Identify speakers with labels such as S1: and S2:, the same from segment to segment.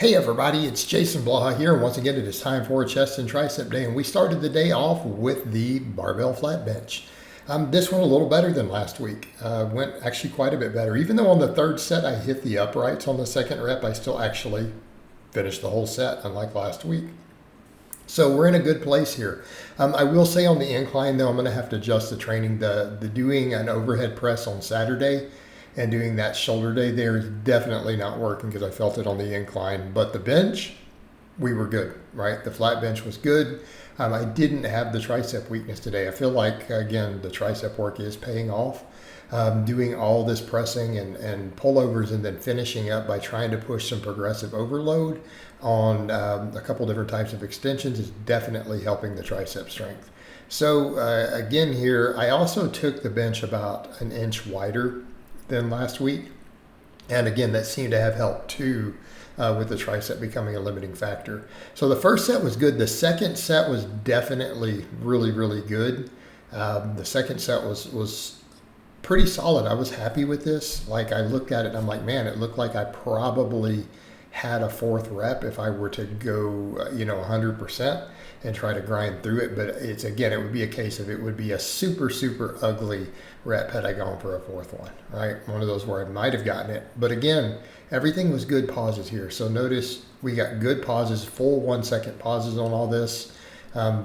S1: Hey everybody, it's Jason Blaha here, and once again it is time for chest and tricep day, and we started the day off with the barbell flat bench. This one a little better than last week. Went actually quite a bit better. Even though on the third set I hit the uprights on the second rep, I still actually finished the whole set, unlike last week. So we're in a good place here. I will say on the incline though, I'm going to have to adjust the training. The doing an overhead press on Saturday and doing that shoulder day there is definitely not working because I felt it on the incline. But the bench, we were good, right? The flat bench was good. I didn't have the tricep weakness today. I feel like, again, the tricep work is paying off. Doing all this pressing and pullovers and then finishing up by trying to push some progressive overload on a couple different types of extensions is definitely helping the tricep strength. So again here, I also took the bench about an inch wider than last week. And again, that seemed to have helped too with the tricep becoming a limiting factor. So the first set was good. The second set was definitely really, really good. The second set was pretty solid. I was happy with this. Like I looked at it and I'm like, man, it looked like I probably had a fourth rep if I were to go, 100% and try to grind through it. But it's, again, it would be a case of it would be a super, super ugly rep had I gone for a fourth one, right? One of those where I might have gotten it. But again, everything was good pauses here. So notice we got good pauses, full 1 second pauses on all this.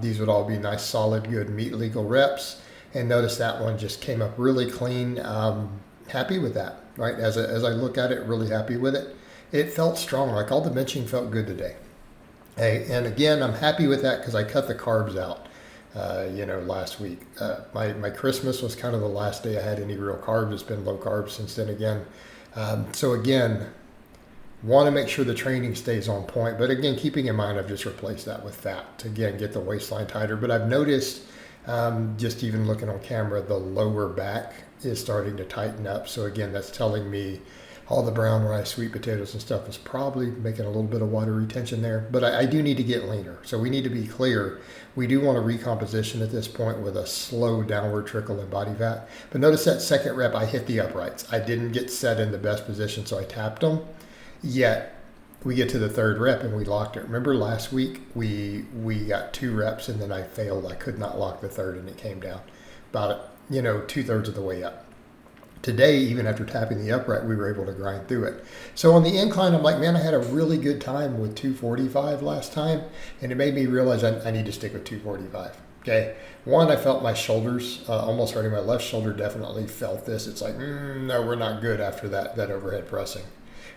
S1: These would all be nice, solid, good meet legal reps. And notice that one just came up really clean. Happy with that, right? As I look at it, really happy with it. It felt strong, like all the benching felt good today. Hey, and again, I'm happy with that because I cut the carbs out, last week. My Christmas was kind of the last day I had any real carbs. It's been low carb since then again. So again, want to make sure the training stays on point. But again, keeping in mind, I've just replaced that with fat to, again, get the waistline tighter. But I've noticed, just even looking on camera, the lower back is starting to tighten up. So again, that's telling me all the brown rice, sweet potatoes and stuff is probably making a little bit of water retention there. But I do need to get leaner. So we need to be clear. We do want a recomposition at this point with a slow downward trickle in body fat. But notice that second rep, I hit the uprights. I didn't get set in the best position, so I tapped them. Yet we get to the third rep and we locked it. Remember last week we got 2 reps and then I failed. I could not lock the third and it came down about 2/3 of the way up. Today, even after tapping the upright, we were able to grind through it. So on the incline, I'm like, man, I had a really good time with 245 last time, and it made me realize I need to stick with 245. Okay. One, I felt my shoulders almost hurting. My left shoulder definitely felt this. It's like, no, we're not good after that overhead pressing,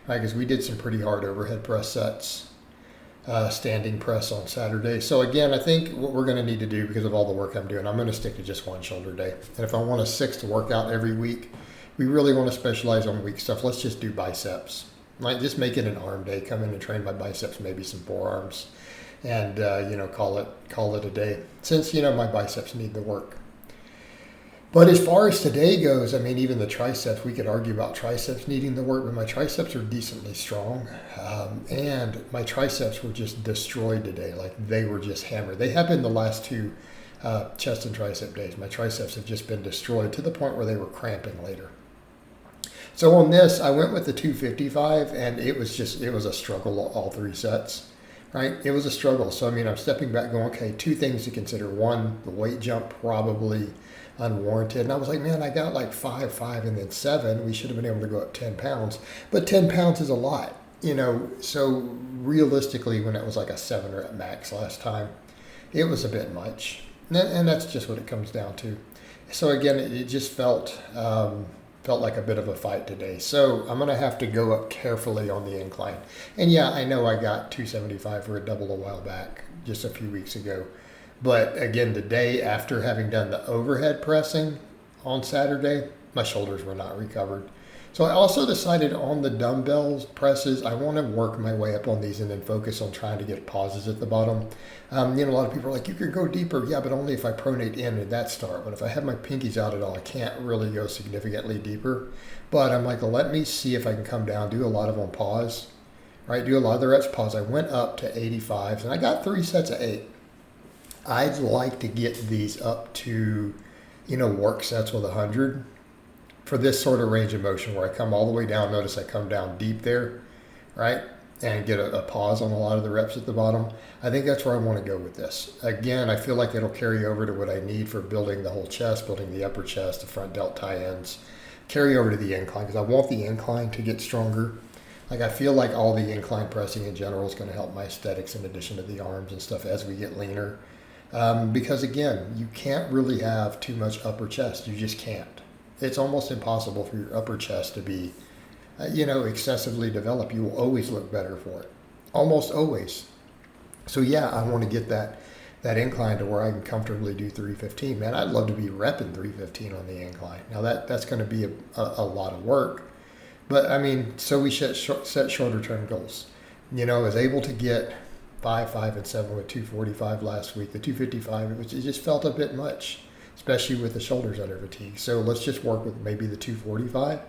S1: right? Because we did some pretty hard overhead press sets. Standing press on Saturday. So again, I think what we're going to need to do, because of all the work I'm doing, I'm going to stick to just one shoulder day. And if I want a 6th workout every week, we really want to specialize on weak stuff. Let's just do biceps. Like just make it an arm day. Come in and train my biceps, maybe some forearms, and call it a day. Since my biceps need the work. But as far as today goes, I mean, even the triceps, we could argue about triceps needing the work, but my triceps are decently strong. And my triceps were just destroyed today. Like they were just hammered. They have been the last 2 chest and tricep days. My triceps have just been destroyed to the point where they were cramping later. So on this, I went with the 255 and it was a struggle all 3 sets, right? It was a struggle. So, I mean, I'm stepping back going, okay, 2 things to consider. One, the weight jump probably unwarranted. And I was like, man, I got like 5, and then 7. We should have been able to go up 10 pounds. But 10 pounds is a lot, So realistically, when it was like a 7 rep max last time, it was a bit much. And that's just what it comes down to. So again, it just felt like a bit of a fight today. So I'm going to have to go up carefully on the incline. And yeah, I know I got 275 for a double a while back, just a few weeks ago. But again, the day after having done the overhead pressing on Saturday, my shoulders were not recovered. So I also decided on the dumbbell presses, I want to work my way up on these and then focus on trying to get pauses at the bottom. A lot of people are like, you could go deeper. Yeah, but only if I pronate in at that start. But if I have my pinkies out at all, I can't really go significantly deeper. But I'm like, let me see if I can come down, do a lot of on pause, right? Do a lot of the reps pause. I went up to 85s and I got 3 sets of 8. I'd like to get these up to, work sets with 100. For this sort of range of motion where I come all the way down. Notice I come down deep there, right? and get a pause on a lot of the reps at the bottom. I think that's where I want to go with this. Again, I feel like it'll carry over to what I need for building the whole chest, building the upper chest, the front delt tie-ins, carry over to the incline, because I want the incline to get stronger. Like, I feel like all the incline pressing in general is going to help my aesthetics in addition to the arms and stuff as we get leaner. Because again, you can't really have too much upper chest. You just can't. It's almost impossible for your upper chest to be, excessively developed. You will always look better for it. Almost always. So yeah, I want to get that incline to where I can comfortably do 315. Man, I'd love to be repping 315 on the incline. Now that's going to be a lot of work. But I mean, so we set shorter term goals. I was able to get 5, 5, and 7 with 245 last week. The 255, it just felt a bit much, especially with the shoulders under fatigue. So let's just work with maybe the 245,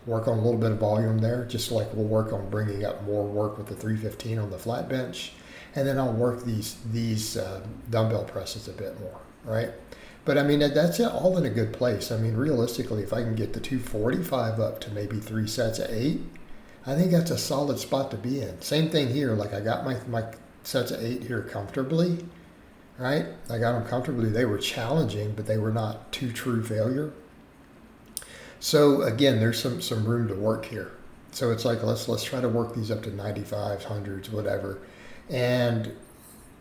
S1: work on a little bit of volume there, just like we'll work on bringing up more work with the 315 on the flat bench. And then I'll work these dumbbell presses a bit more, right? But I mean, that's all in a good place. I mean, realistically, if I can get the 245 up to maybe 3 sets of 8, I think that's a solid spot to be in. Same thing here. Like, I got my sets of 8 here comfortably, right? I got them comfortably. They were challenging, but they were not too true failure. So again, there's some room to work here. So it's like, let's try to work these up to 95s, 100s, whatever, and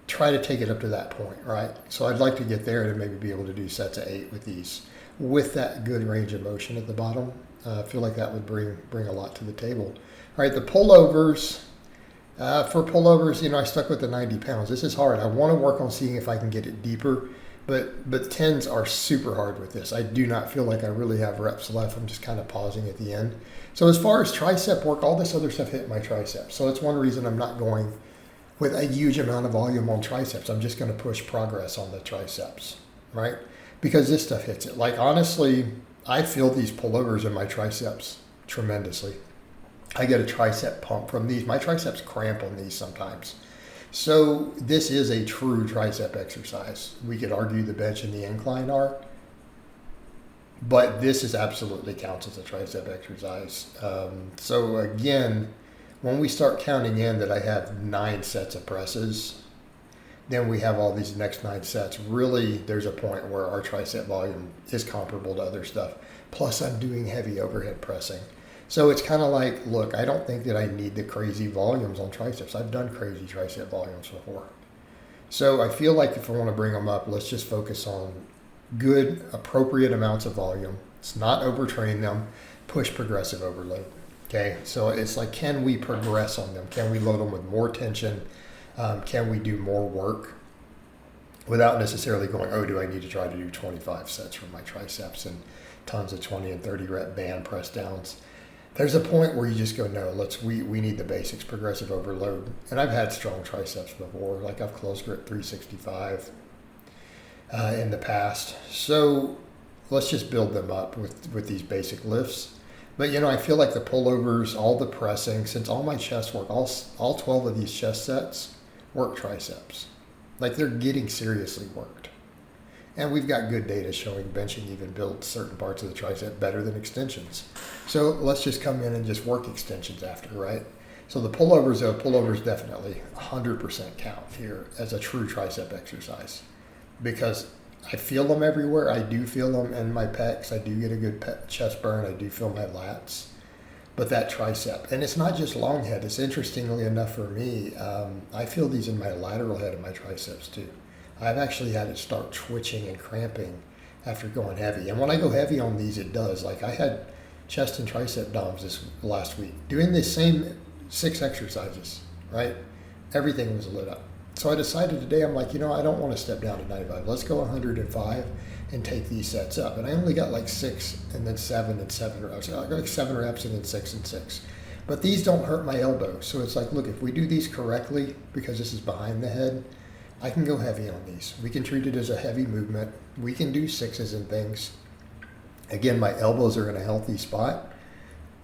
S1: try to take it up to that point, right? So I'd like to get there and maybe be able to do sets of 8 with these, with that good range of motion at the bottom. I feel like that would bring a lot to the table. All right, the pullovers. For pullovers, I stuck with the 90 pounds. This is hard. I want to work on seeing if I can get it deeper, but 10s are super hard with this. I do not feel like I really have reps left. I'm just kind of pausing at the end. So as far as tricep work, all this other stuff hit my triceps. So it's one reason I'm not going with a huge amount of volume on triceps. I'm just going to push progress on the triceps, right? Because this stuff hits it. Like, honestly, I feel these pullovers in my triceps tremendously. I get a tricep pump from these. My triceps cramp on these sometimes. So this is a true tricep exercise. We could argue the bench and the incline are, but this is absolutely counts as a tricep exercise. So again, when we start counting in that I have 9 sets of presses, then we have all these next 9 sets. Really, there's a point where our tricep volume is comparable to other stuff. Plus, I'm doing heavy overhead pressing. So it's kind of like, look, I don't think that I need the crazy volumes on triceps. I've done crazy tricep volumes before. So I feel like if I want to bring them up, let's just focus on good, appropriate amounts of volume. Let's not overtrain them. Push progressive overload. Okay, so it's like, can we progress on them? Can we load them with more tension? Can we do more work without necessarily going, oh, do I need to try to do 25 sets for my triceps and tons of 20 and 30 rep band press downs? There's a point where you just go, no, we need the basics, progressive overload. And I've had strong triceps before, like I've close grip 365 in the past. So let's just build them up with these basic lifts. But I feel like the pullovers, all the pressing, since all my chest work, all 12 of these chest sets work triceps. Like, they're getting seriously worked. And we've got good data showing benching even builds certain parts of the tricep better than extensions. So let's just come in and just work extensions after, right? So the pullovers, though, pullovers definitely 100% count here as a true tricep exercise, because I feel them everywhere. I do feel them in my pecs. I do get a good chest burn. I do feel my lats. But that tricep, and it's not just long head. It's interestingly enough for me, I feel these in my lateral head of my triceps too. I've actually had it start twitching and cramping after going heavy. And when I go heavy on these, it does. Like, I had chest and tricep DOMs this last week doing the same 6 exercises, right? Everything was lit up. So I decided today, I'm like, I don't want to step down to 95. Let's go 105 and take these sets up. And I only got like 6 and then 7 and 7 reps. I got like 7 reps and then 6 and 6. But these don't hurt my elbow. So it's like, look, if we do these correctly, because this is behind the head, I can go heavy on these. We can treat it as a heavy movement. We can do 6s and things. Again, my elbows are in a healthy spot.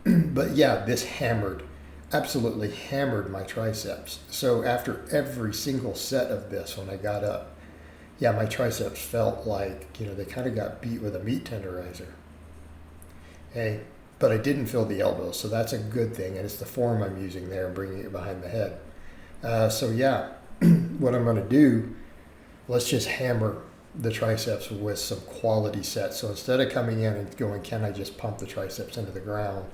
S1: But yeah, this absolutely hammered my triceps. So after every single set of this, when I got up, yeah, my triceps felt like, they kind of got beat with a meat tenderizer. Hey, but I didn't feel the elbows, so that's a good thing, and it's the form I'm using there and bringing it behind the head. So yeah, what I'm going to do, let's just hammer the triceps with some quality sets. So instead of coming in and going, can I just pump the triceps into the ground?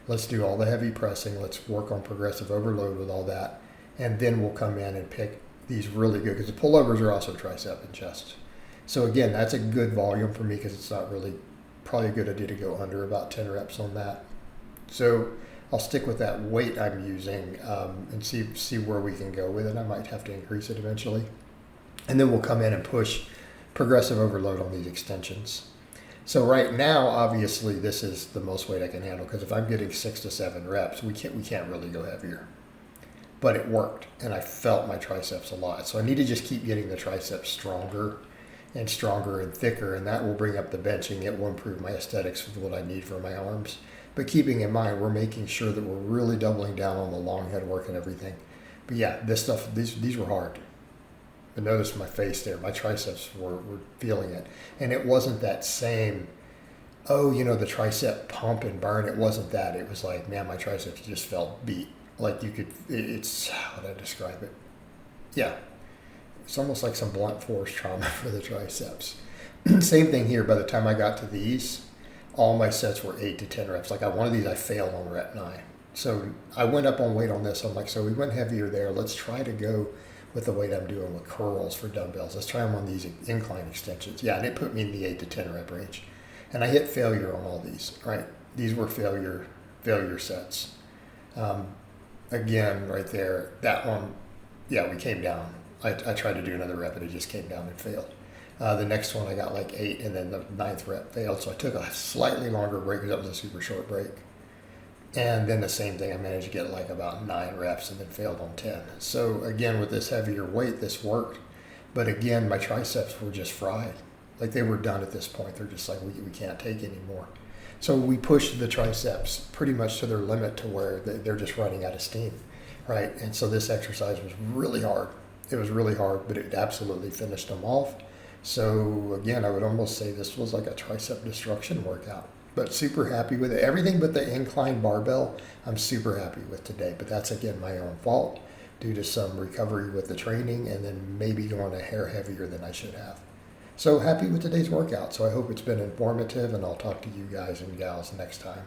S1: Let's do all the heavy pressing. Let's work on progressive overload with all that. And then we'll come in and pick these really good, because the pullovers are also tricep and chest. So again, that's a good volume for me because it's not really, probably a good idea to go under about 10 reps on that. So I'll stick with that weight I'm using and see where we can go with it. I might have to increase it eventually. And then we'll come in and push progressive overload on these extensions. So right now, obviously, this is the most weight I can handle, because if I'm getting 6 to 7 reps, we can't really go heavier. But it worked, and I felt my triceps a lot. So I need to just keep getting the triceps stronger and stronger and thicker, and that will bring up the benching. It will improve my aesthetics with what I need for my arms. But keeping in mind, we're making sure that we're really doubling down on the long head work and everything. But yeah, this stuff, these were hard. But notice my face there, my triceps were feeling it. And it wasn't that same, oh, the tricep pump and burn. It wasn't that. It was like, man, my triceps just felt beat. Like it's, how would I describe it? Yeah, it's almost like some blunt force trauma for the triceps. Same thing here. By the time I got to these, all my sets were 8 to 10 reps. Like one of these, I failed on rep 9. So I went up on weight on this. I'm like, so we went heavier there. Let's try to go with the weight I'm doing with curls for dumbbells. Let's try them on these incline extensions. Yeah, and it put me in the 8 to 10 rep range. And I hit failure on all these, right? These were failure sets. Again, right there, that one, yeah, we came down. I tried to do another rep and it just came down and failed. The next one I got like 8, and then the 9th rep failed. So I took a slightly longer break because that was a super short break. And then the same thing, I managed to get like about 9 reps and then failed on 10. So again, with this heavier weight, this worked. But again, my triceps were just fried. Like they were done at this point. They're just like, we can't take anymore. So we pushed the triceps pretty much to their limit, to where they're just running out of steam, right? And so this exercise was really hard. It was really hard, but it absolutely finished them off. So again, I would almost say this was like a tricep destruction workout, but super happy with it. Everything but the incline barbell, I'm super happy with today, but that's again my own fault due to some recovery with the training and then maybe going a hair heavier than I should have. So happy with today's workout. So I hope it's been informative, and I'll talk to you guys and gals next time.